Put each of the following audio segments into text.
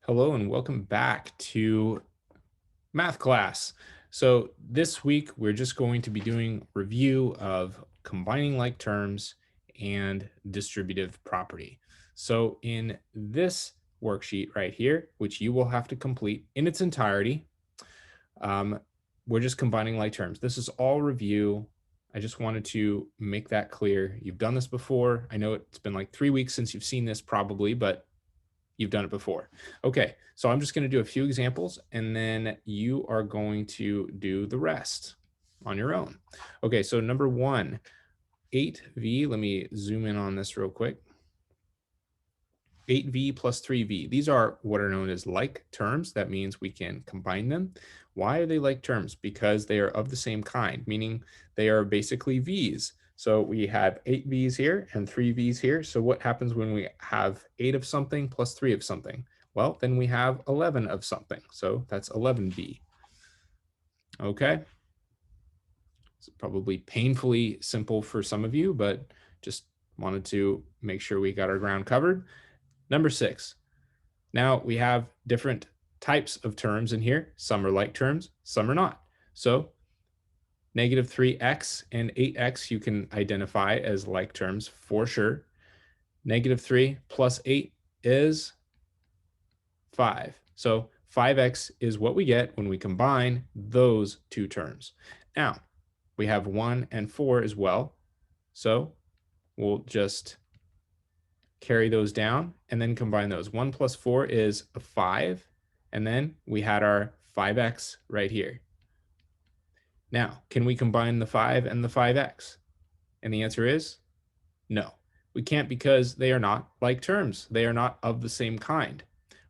Hello and welcome back to math class. So this week we're just going to be doing review of combining like terms and distributive property. So in this worksheet right here, which you will have to complete in its entirety, um, we're just combining like terms. This is all review. I just wanted to make that clear. You've done this before. I know it's been like 3 weeks since you've seen this probably, but you've done it before. Okay, so I'm just going to do a few examples and then you are going to do the rest on your own. Okay, so number one, 8v. Let me zoom in on this real quick. 8v plus 3v. These are what are known as like terms. That means we can combine them. Why are they like terms? Because they are of the same kind, meaning they are basically v's. So we have 8v's here and 3v's here. So what happens when we have 8 of something plus 3 of something? Well, then we have 11 of something. So that's 11v. Okay. It's probably painfully simple for some of you, but just wanted to make sure we got our ground covered. Number 6. Now we have different types of terms in here. Some are like terms, some are not. So negative 3x and 8x you can identify as like terms for sure. Negative 3 plus 8 is 5. So 5x is what we get when we combine those two terms. Now, we have 1 and 4 as well. So we'll just carry those down and then combine those. 1 plus 4 is a 5. And then we had our 5x right here. Now, can we combine the 5 and the 5x? And the answer is no. We can't because they are not like terms. They are not of the same kind.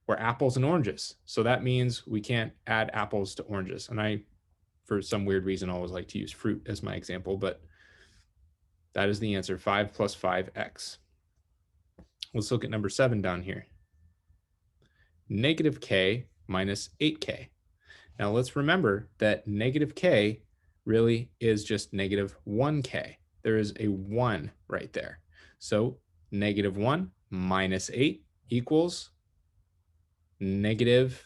We're apples and oranges. So that means we can't add apples to oranges. And I, for some weird reason, always like to use fruit as my example, but that is the answer, 5 plus 5x. Let's look at number 7 down here. Negative k minus 8k. Now let's remember that negative k really is just negative 1k. There is a 1 right there. So negative 1 minus 8 equals negative.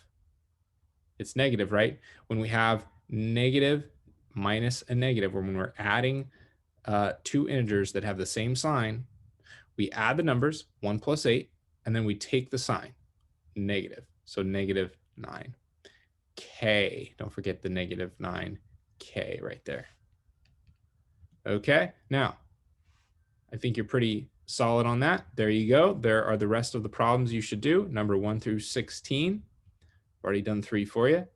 It's negative, right? When we have negative minus a negative, or when we're adding two integers that have the same sign, we add the numbers 1 plus 8, and then we take the sign, negative. So negative 9k. Don't forget the negative 9k right there. Okay, now I think you're pretty solid on that. There you go. There are the rest of the problems you should do, number 1 through 16. I've already done 3 for you.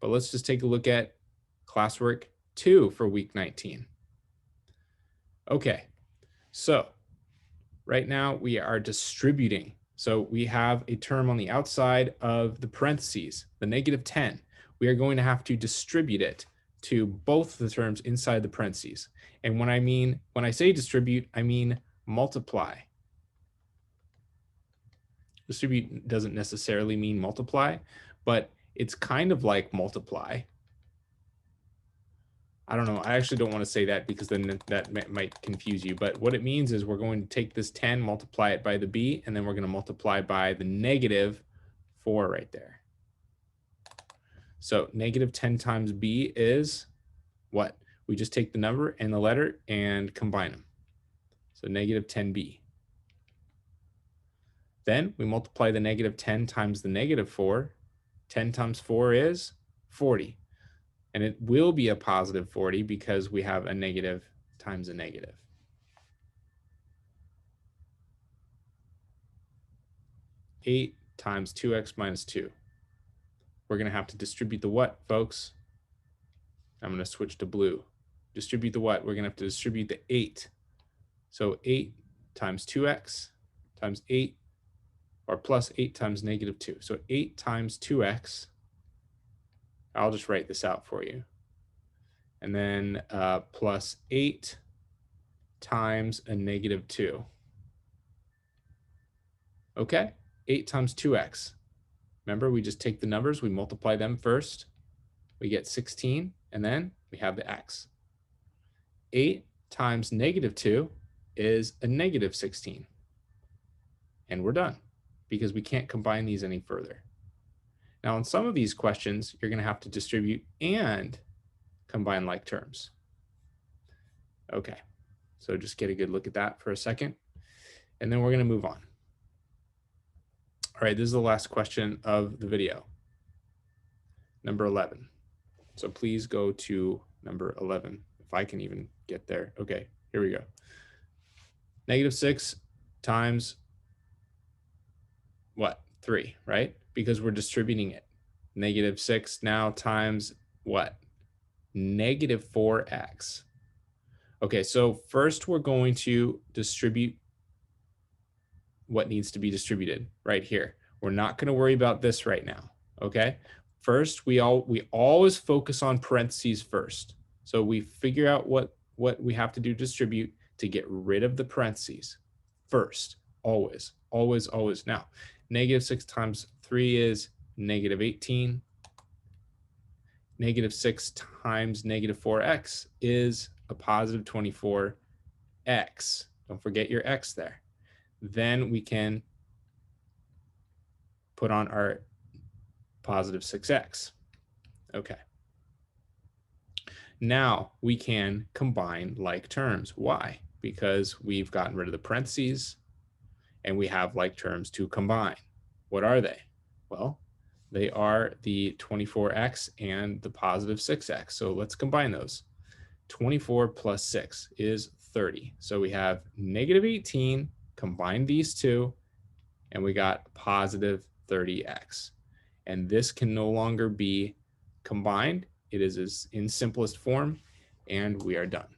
But let's just take a look at classwork 2 for week 19. Okay, so right now we are distributing. So we have a term on the outside of the parentheses, the negative 10. We are going to have to distribute it to both the terms inside the parentheses. And when I say distribute, I mean multiply. Distribute doesn't necessarily mean multiply, but it's kind of like multiply. I don't know. I actually don't want to say that because then that might confuse you. But what it means is we're going to take this 10, multiply it by the b, and then we're going to multiply by the negative 4 right there. So negative 10 times b is what? We just take the number and the letter and combine them. So negative 10b. Then we multiply the negative 10 times the negative 4. 10 times 4 is 40. And it will be a positive 40 because we have a negative times a negative. Eight times 2x minus 2. We're going to have to distribute the what, folks? I'm going to switch to blue. Distribute the what? We're going to have to distribute the 8. So 8 times 2x times 8, or plus 8 times negative 2. So 8 times 2x. I'll just write this out for you. And then plus 8 times a negative 2. Okay, 8 times 2x. Remember, we just take the numbers, we multiply them first. We get 16, and then we have the x. 8 times negative 2 is a negative 16. And we're done. because we can't combine these any further. Now, in some of these questions, you're going to have to distribute and combine like terms. Okay, so just get a good look at that for a second, and then we're going to move on. All right, this is the last question of the video. Number 11. So please go to number 11, if I can even get there. Okay, here we go. -6 times what? 3, right? Because we're distributing it. -6 now times what? -4x. Okay, so first we're going to distribute what needs to be distributed right here. We're not going to worry about this right now, okay? First, we always focus on parentheses first. So we figure out what we have to do to distribute to get rid of the parentheses first, always, always, always. Now, -6 times 3 is -18. -6 times -4x is a positive 24x. Don't forget your x there. Then we can put on our positive 6x. Okay. Now we can combine like terms. Why? Because we've gotten rid of the parentheses and we have like terms to combine. What are they? Well, they are the 24x and the positive 6x. So let's combine those. 24 plus 6 is 30. So we have -18, combine these two, and we got positive 30x. And this can no longer be combined. It is in simplest form, and we are done.